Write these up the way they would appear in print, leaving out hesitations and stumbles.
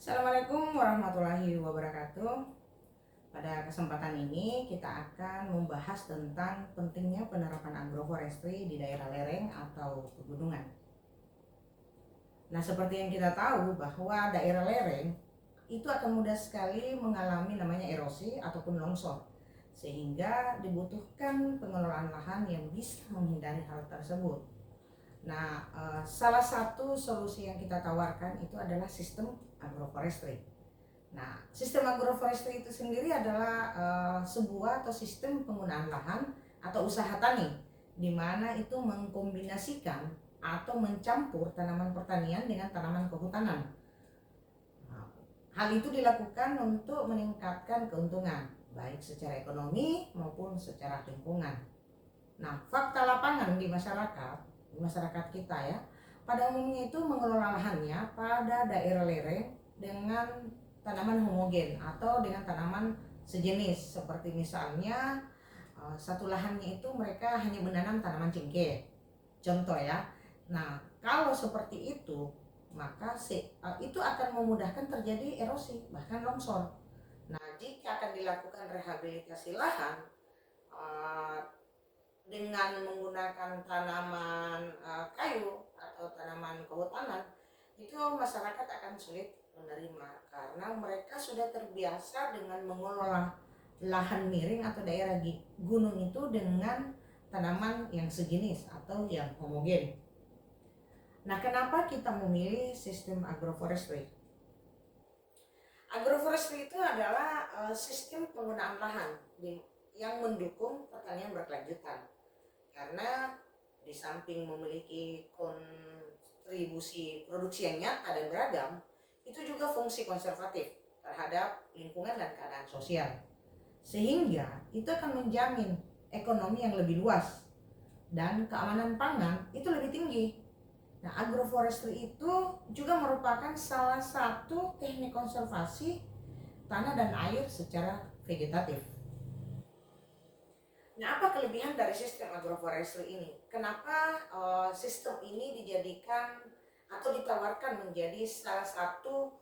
Assalamualaikum warahmatullahi wabarakatuh. Pada kesempatan ini kita akan membahas tentang pentingnya penerapan agroforestry di daerah lereng atau pegunungan. Nah, seperti yang kita tahu bahwa daerah lereng itu akan mudah sekali mengalami namanya erosi ataupun longsor, sehingga dibutuhkan pengelolaan lahan yang bisa menghindari hal tersebut. Nah, salah satu solusi yang kita tawarkan itu adalah sistem agroforestry. Nah, sistem agroforestry itu sendiri adalah sebuah atau sistem penggunaan lahan atau usaha tani, di mana itu mengkombinasikan atau mencampur tanaman pertanian dengan tanaman kehutanan. Nah, hal itu dilakukan untuk meningkatkan keuntungan, baik secara ekonomi maupun secara lingkungan. Nah, fakta lapangan di masyarakat kita ya, pada umumnya itu mengelola lahannya pada daerah lereng dengan tanaman homogen atau dengan tanaman sejenis, seperti misalnya satu lahannya itu mereka hanya menanam tanaman cengkeh, contoh ya. Nah, kalau seperti itu maka itu akan memudahkan terjadi erosi bahkan longsor. Nah, jika akan dilakukan rehabilitasi lahan dengan menggunakan tanaman kayu atau tanaman kehutanan, itu masyarakat akan sulit menerima karena mereka sudah terbiasa dengan mengelola lahan miring atau daerah gunung itu dengan tanaman yang sejenis atau yang homogen. Nah, kenapa kita memilih sistem agroforestry? Agroforestry itu adalah sistem penggunaan lahan yang mendukung pertanian berkelanjutan, karena di samping memiliki kontribusi produksi yang nyata dan beragam, itu juga fungsi konservatif terhadap lingkungan dan keadaan sosial, sehingga itu akan menjamin ekonomi yang lebih luas dan keamanan pangan itu lebih tinggi. Nah, agroforestry itu juga merupakan salah satu teknik konservasi tanah dan air secara vegetatif. Nah, apa kelebihan dari sistem agroforestry ini? Kenapa sistem ini dijadikan atau ditawarkan menjadi salah satu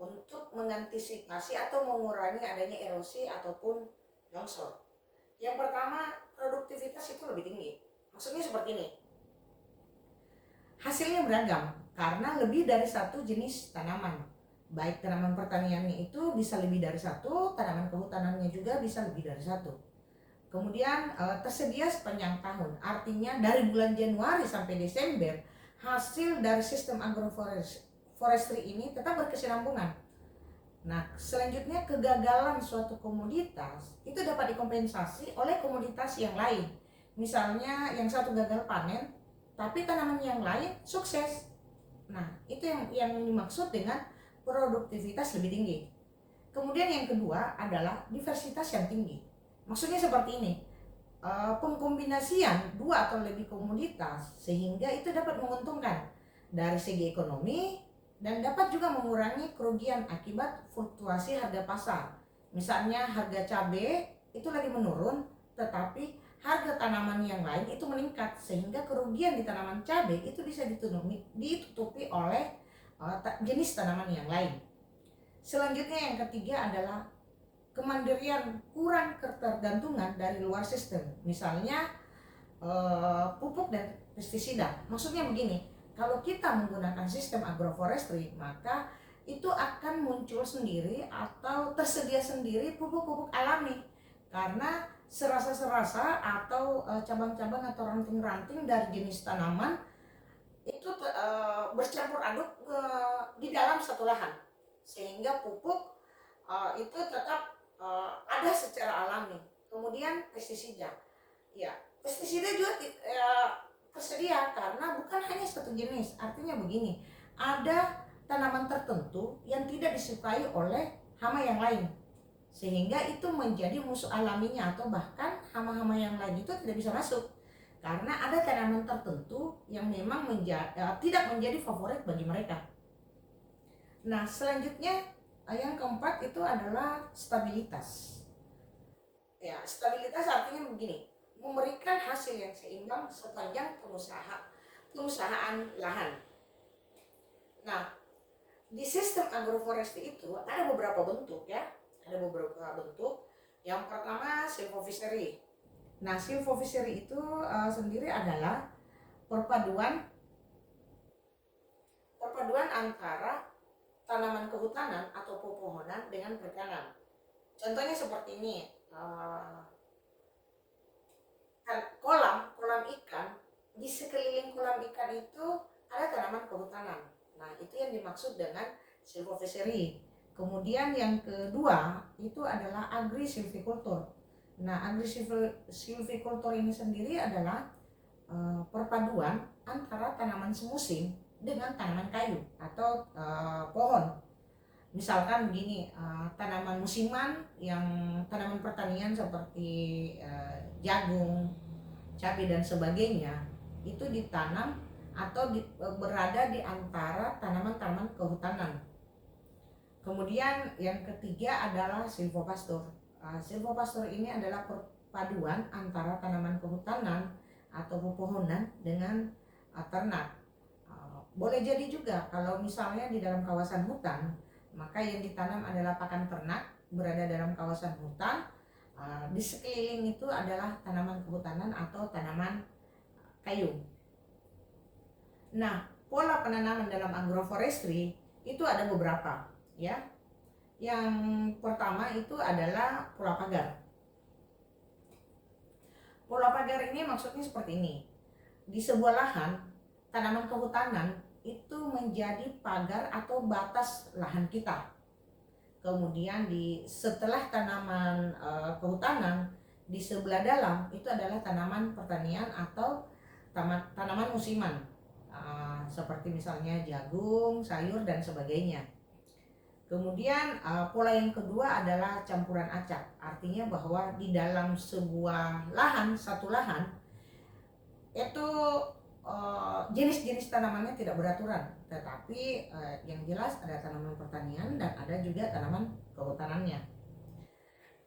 untuk mengantisipasi atau mengurangi adanya erosi ataupun longsor? Yang pertama, produktivitas itu lebih tinggi. Maksudnya seperti ini. Hasilnya beragam karena lebih dari satu jenis tanaman. Baik tanaman pertaniannya itu bisa lebih dari satu, tanaman kehutanannya juga bisa lebih dari satu. Kemudian tersedia sepanjang tahun, artinya dari bulan Januari sampai Desember hasil dari sistem agroforestry ini tetap berkesinambungan. Nah, selanjutnya kegagalan suatu komoditas itu dapat dikompensasi oleh komoditas yang lain. Misalnya yang satu gagal panen, tapi tanaman yang lain sukses. Nah, itu yang dimaksud dengan produktivitas lebih tinggi. Kemudian yang kedua adalah diversitas yang tinggi. Maksudnya seperti ini, pengkombinasian dua atau lebih komoditas sehingga itu dapat menguntungkan dari segi ekonomi dan dapat juga mengurangi kerugian akibat fluktuasi harga pasar. Misalnya harga cabai itu lagi menurun, tetapi harga tanaman yang lain itu meningkat, sehingga kerugian di tanaman cabai itu bisa ditutupi oleh jenis tanaman yang lain. Selanjutnya yang ketiga adalah kemandirian, kurang ketergantungan dari luar sistem, misalnya pupuk dan pestisida. Maksudnya begini, kalau kita menggunakan sistem agroforestry maka itu akan muncul sendiri atau tersedia sendiri pupuk-pupuk alami, karena serasa-serasa atau cabang-cabang atau ranting-ranting dari jenis tanaman itu bercampur aduk di dalam satu lahan, sehingga pupuk itu tetap ada secara alami. Kemudian pestisida, ya pestisida juga tersedia karena bukan hanya satu jenis. Artinya begini, ada tanaman tertentu yang tidak disukai oleh hama yang lain, sehingga itu menjadi musuh alaminya, atau bahkan hama-hama yang lain itu tidak bisa masuk karena ada tanaman tertentu yang memang tidak menjadi favorit bagi mereka. Nah, selanjutnya yang keempat itu adalah stabilitas. Ya, stabilitas artinya begini, memberikan hasil yang seimbang sepanjang pengusahaan lahan. Nah, Di sistem agroforestry itu ada beberapa bentuk ya, ada beberapa bentuk. Yang pertama silvofishery. Nah, silvofishery itu sendiri adalah perpaduan antara tanaman kehutanan atau pepohonan dengan perikanan. Contohnya seperti ini, kolam ikan, di sekeliling kolam ikan itu ada tanaman kehutanan. Nah, itu yang dimaksud dengan silvofishery. Kemudian yang kedua itu adalah agri-silviculture. Nah, agri-silviculture ini sendiri adalah perpaduan antara tanaman semusim dengan tanaman kayu atau pohon. Misalkan begini, tanaman musiman yang tanaman pertanian seperti jagung, cabai dan sebagainya itu ditanam atau berada di antara tanaman-tanaman kehutanan. Kemudian yang ketiga adalah silvopasture. Silvopasture ini adalah perpaduan antara tanaman kehutanan atau pepohonan dengan ternak. Boleh jadi juga kalau misalnya di dalam kawasan hutan, maka yang ditanam adalah pakan ternak berada dalam kawasan hutan. Di sekeliling itu adalah tanaman kehutanan atau tanaman kayu. Nah, pola penanaman dalam agroforestry itu ada beberapa ya. Yang pertama itu adalah pola pagar. Pola pagar ini maksudnya seperti ini. Di sebuah lahan, tanaman kehutanan itu menjadi pagar atau batas lahan kita. Kemudian setelah tanaman kehutanan, di sebelah dalam itu adalah tanaman pertanian atau tanaman musiman, seperti misalnya jagung, sayur dan sebagainya. Kemudian pola yang kedua adalah campuran acak. Artinya bahwa di dalam sebuah lahan, satu lahan itu jenis-jenis tanamannya tidak beraturan, tetapi yang jelas ada tanaman pertanian dan ada juga tanaman kehutanannya.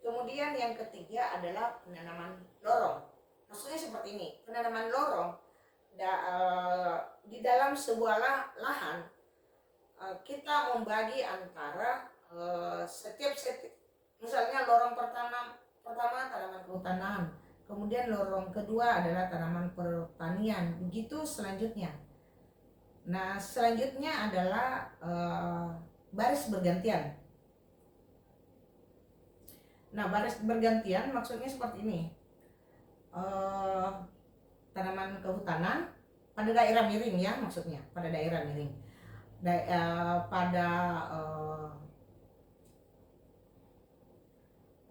Kemudian yang ketiga adalah penanaman lorong. Maksudnya seperti ini, penanaman lorong di dalam sebuah lahan kita membagi antara setiap misalnya lorong pertama tanaman kehutanan, kemudian lorong kedua adalah tanaman pertanian, begitu selanjutnya. Nah, selanjutnya adalah baris bergantian. Nah, baris bergantian maksudnya seperti ini. Tanaman kehutanan pada daerah miring ya, maksudnya pada daerah miring.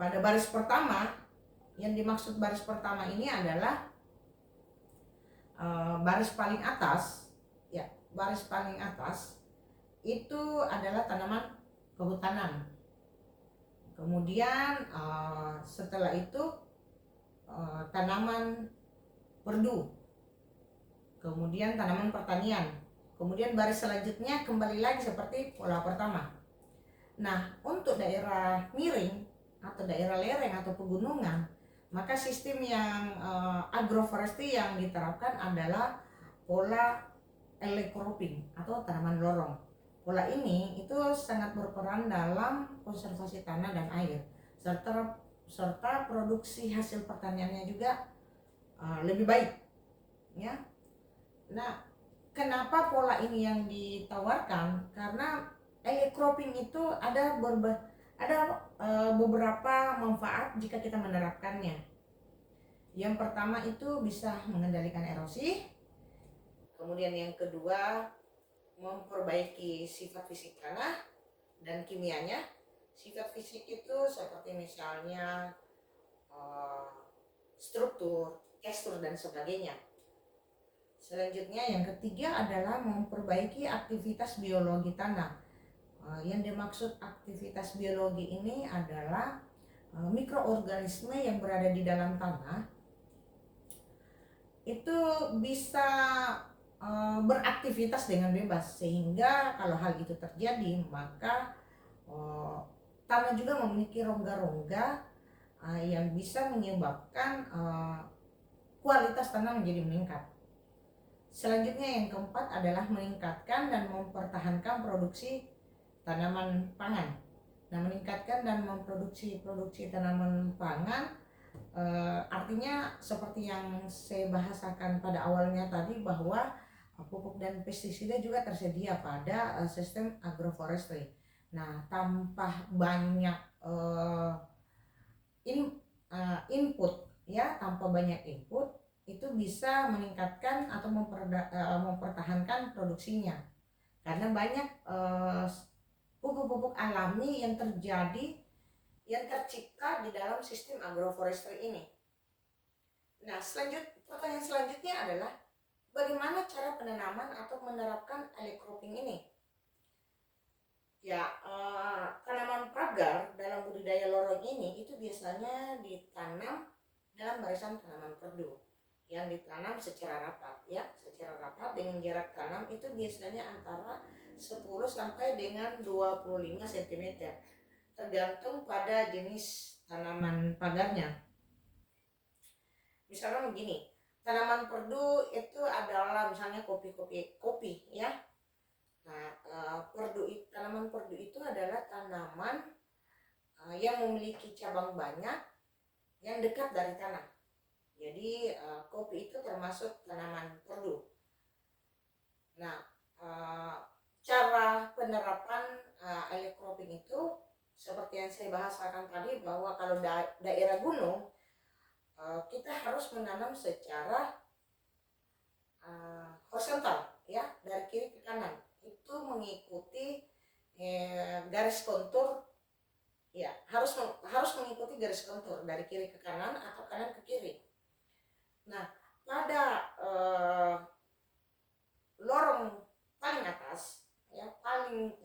Pada baris pertama, yang dimaksud baris pertama ini adalah baris paling atas ya, baris paling atas itu adalah tanaman kehutanan. Kemudian setelah itu tanaman perdu, kemudian tanaman pertanian, kemudian baris selanjutnya kembali lagi seperti pola pertama. Nah, untuk daerah miring atau daerah lereng atau pegunungan, maka sistem yang agroforestry yang diterapkan adalah pola elecropping atau tanaman lorong. Pola ini itu sangat berperan dalam konservasi tanah dan air, serta produksi hasil pertaniannya juga lebih baik ya. Nah, kenapa pola ini yang ditawarkan? Karena elecropping itu ada beberapa manfaat jika kita menerapkannya. Yang pertama itu bisa mengendalikan erosi. Kemudian yang kedua, memperbaiki sifat fisik tanah dan kimianya. Sifat fisik itu seperti misalnya struktur, tekstur dan sebagainya. Selanjutnya yang ketiga adalah memperbaiki aktivitas biologi tanah. Yang dimaksud aktivitas biologi ini adalah mikroorganisme yang berada di dalam tanah itu bisa beraktivitas dengan bebas, sehingga kalau hal itu terjadi maka tanah juga memiliki rongga-rongga yang bisa menyebabkan kualitas tanah menjadi meningkat. Selanjutnya yang keempat adalah meningkatkan dan mempertahankan produksi tanaman pangan. Nah, meningkatkan dan memproduksi tanaman pangan artinya seperti yang saya bahasakan pada awalnya tadi, bahwa pupuk dan pestisida juga tersedia pada sistem agroforestry. Nah, tanpa banyak input ya, tanpa banyak input itu bisa meningkatkan atau mempertahankan produksinya, karena banyak pupuk-pupuk alami yang tercipta di dalam sistem agroforestry ini. Nah, pertanyaan selanjutnya adalah bagaimana cara penanaman atau menerapkan alley cropping ini? Ya, tanaman pagar dalam budidaya lorong ini itu biasanya ditanam dalam barisan tanaman perdu yang ditanam secara rapat ya, dengan jarak tanam itu biasanya antara 10 sampai dengan 25 cm tergantung pada jenis tanaman pagarnya. Misalnya begini, tanaman perdu itu adalah misalnya kopi ya. Nah, tanaman perdu itu adalah tanaman yang memiliki cabang banyak yang dekat dari tanah. Jadi kopi itu termasuk tanaman perdu. Nah, cara penerapan alley cropping itu seperti yang saya bahasakan tadi, bahwa kalau daerah gunung kita harus menanam secara horizontal ya, dari kiri ke kanan, itu mengikuti garis kontur ya, harus mengikuti garis kontur dari kiri ke kanan atau kanan ke kiri. Nah, pada lorong paling atas ya,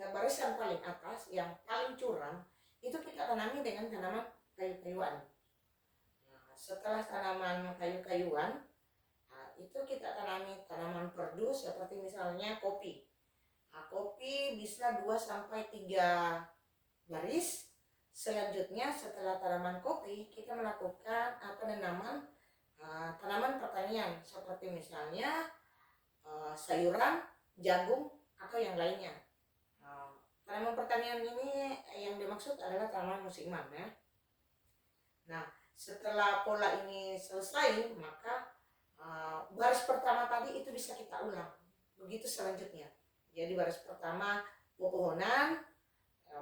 barisan paling atas yang paling curam itu kita tanami dengan tanaman kayu-kayuan. Nah, setelah tanaman kayu-kayuan, itu kita tanami tanaman perdu seperti misalnya kopi. Nah, kopi bisa 2 sampai 3 baris. Selanjutnya setelah tanaman kopi kita melakukan penanaman tanaman pertanian seperti misalnya sayuran, jagung atau yang lainnya. Tanaman pertanian ini yang dimaksud adalah tanaman musiman ya. Nah, setelah pola ini selesai, maka baris pertama tadi itu bisa kita ulang. Begitu selanjutnya. Jadi baris pertama pepohonan,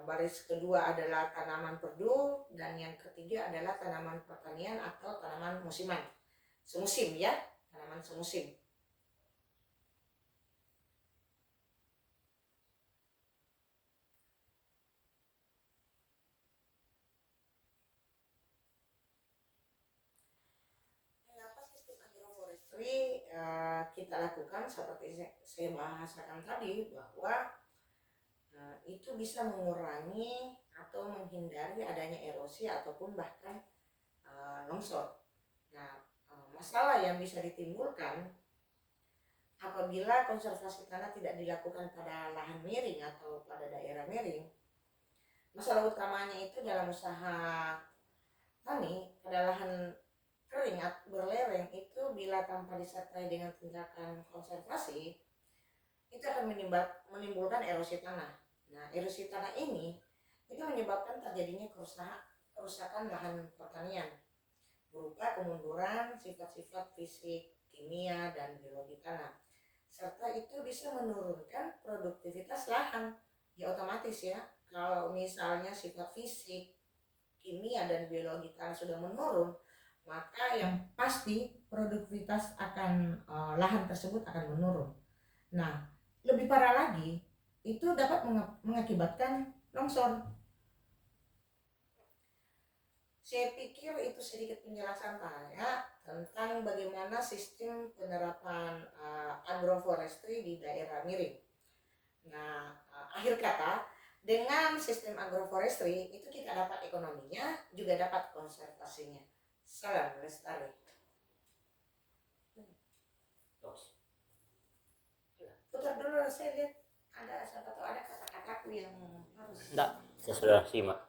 baris kedua adalah tanaman perdu, dan yang ketiga adalah tanaman pertanian atau tanaman musiman. Semusim ya, tanaman semusim. Mengapa sistem agroforestry kita lakukan seperti saya bahasakan tadi, bahwa itu bisa mengurangi atau menghindari adanya erosi ataupun bahkan longsor. Nah, masalah yang bisa ditimbulkan apabila konservasi tanah tidak dilakukan pada lahan miring atau pada daerah miring, masalah utamanya itu dalam usaha tani pada lahan kering atau berlereng itu, bila tanpa disertai dengan tindakan konservasi, itu akan menimbulkan erosi tanah. Nah, erosi tanah ini itu menyebabkan terjadinya kerusakan lahan pertanian berupa kemunduran sifat-sifat fisik, kimia, dan biologi tanah, serta itu bisa menurunkan produktivitas lahan. Ya otomatis ya, kalau misalnya sifat fisik, kimia, dan biologi tanah sudah menurun, maka yang pasti produktivitas lahan tersebut akan menurun. Nah, lebih parah lagi, itu dapat mengakibatkan longsor. Saya pikir itu sedikit penjelasan saya tentang bagaimana sistem penerapan agroforestry di daerah miring. Nah, akhir kata, dengan sistem agroforestry itu kita dapat ekonominya, juga dapat konservasinya. Salam lestari. Putar dulu, saya lihat ada kata-kataku yang harus. Enggak, saya sudah simak.